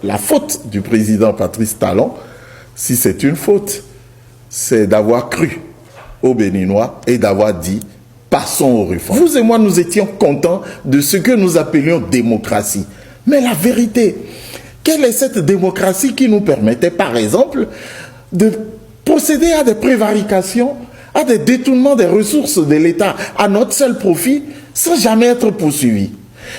la faute du président Patrice Talon, si c'est une faute, c'est d'avoir cru aux Béninois et d'avoir dit « passons aux réformes ». Vous et moi, nous étions contents de ce que nous appelions démocratie. Mais la vérité, quelle est cette démocratie qui nous permettait, par exemple, de procéder à des prévarications, à des détournements des ressources de l'État à notre seul profit, sans jamais être poursuivis?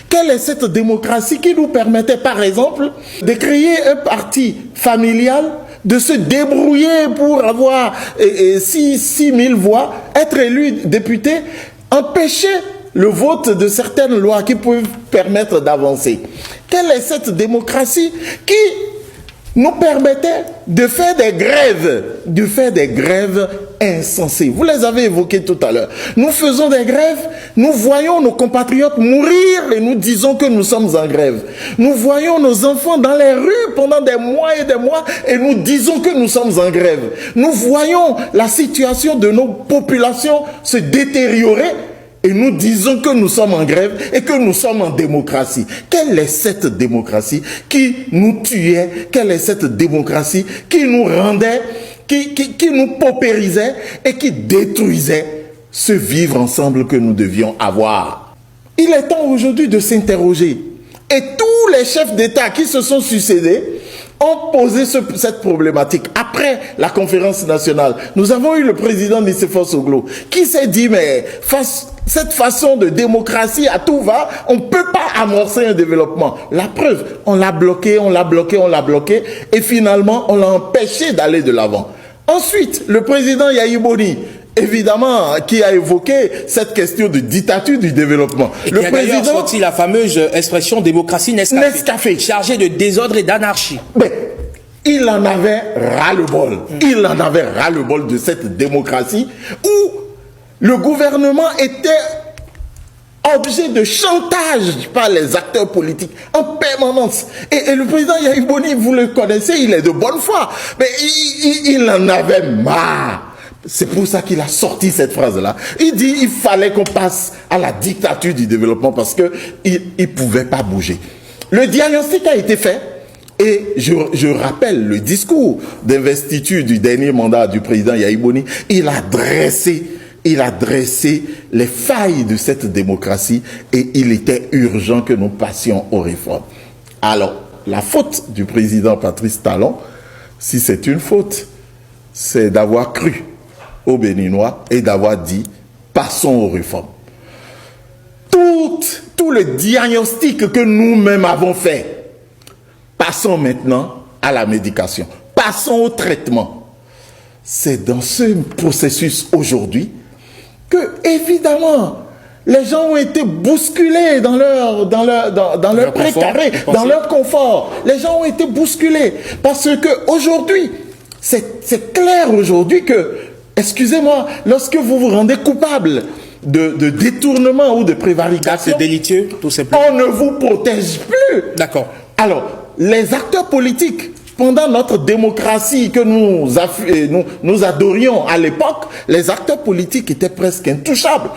Quelle est cette démocratie qui nous permettait, par exemple, de créer un parti familial, de se débrouiller pour avoir 6 000 voix, être élu député, empêcher le vote de certaines lois qui peuvent permettre d'avancer? Quelle est cette démocratie qui nous permettait de faire des grèves insensées? Vous les avez évoquées tout à l'heure. Nous faisons des grèves, nous voyons nos compatriotes mourir et nous disons que nous sommes en grève. Nous voyons nos enfants dans les rues pendant des mois et nous disons que nous sommes en grève. Nous voyons la situation de nos populations se détériorer et nous disons que nous sommes en grève et que nous sommes en démocratie. Quelle est cette démocratie qui nous tuait? Quelle est cette démocratie qui nous rendait, qui nous paupérisait et qui détruisait ce vivre ensemble que nous devions avoir? Il est temps aujourd'hui de s'interroger. Et tous les chefs d'État qui se sont succédés ont posé cette problématique. Après la conférence nationale, nous avons eu le président Nicéphore Soglo qui s'est dit, mais cette façon de démocratie à tout va, on ne peut pas amorcer un développement. La preuve, on l'a bloqué, et finalement, on l'a empêché d'aller de l'avant. Ensuite, le président Yahya Boni, évidemment, qui a évoqué cette question de dictature du développement. Et le président a sorti la fameuse expression démocratie Nescafé, chargée de désordre et d'anarchie. Mais il en avait ras-le-bol. Il en avait ras-le-bol de cette démocratie où le gouvernement était objet de chantage par les acteurs politiques en permanence. Et le président Yahya Boni, vous le connaissez, il est de bonne foi. Mais il en avait marre. C'est pour ça qu'il a sorti cette phrase-là. Il dit qu'il fallait qu'on passe à la dictature du développement parce qu'il ne pouvait pas bouger. Le diagnostic a été fait et je rappelle le discours d'investiture du dernier mandat du président Yahya Boni. Il a dressé les failles de cette démocratie et il était urgent que nous passions aux réformes. Alors, la faute du président Patrice Talon, si c'est une faute, c'est d'avoir cru aux Béninois et d'avoir dit « passons aux réformes ». Tout le diagnostic que nous-mêmes avons fait, passons maintenant à la médication, passons au traitement. C'est dans ce processus aujourd'hui que, évidemment, les gens ont été bousculés dans leur précaré, dans leur confort. Les gens ont été bousculés parce que aujourd'hui, c'est clair aujourd'hui que, excusez-moi, lorsque vous vous rendez coupable de détournement ou de prévarication, c'est délicieux, tout simplement. On ne vous protège plus. D'accord. Alors, les acteurs politiques, pendant notre démocratie que nous adorions à l'époque, les acteurs politiques étaient presque intouchables.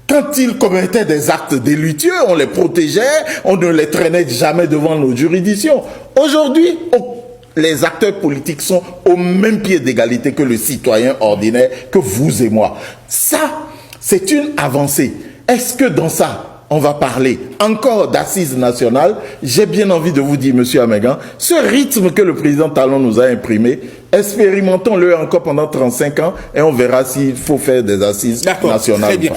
Quand ils commettaient des actes délictueux, on les protégeait, on ne les traînait jamais devant nos juridictions. Aujourd'hui, les acteurs politiques sont au même pied d'égalité que le citoyen ordinaire, que vous et moi. Ça, c'est une avancée. Est-ce que dans ça, on va parler encore d'assises nationales? J'ai bien envie de vous dire, monsieur Amegan, ce rythme que le président Talon nous a imprimé, expérimentons-le encore pendant 35 ans et on verra s'il faut faire des assises nationales. Très bien.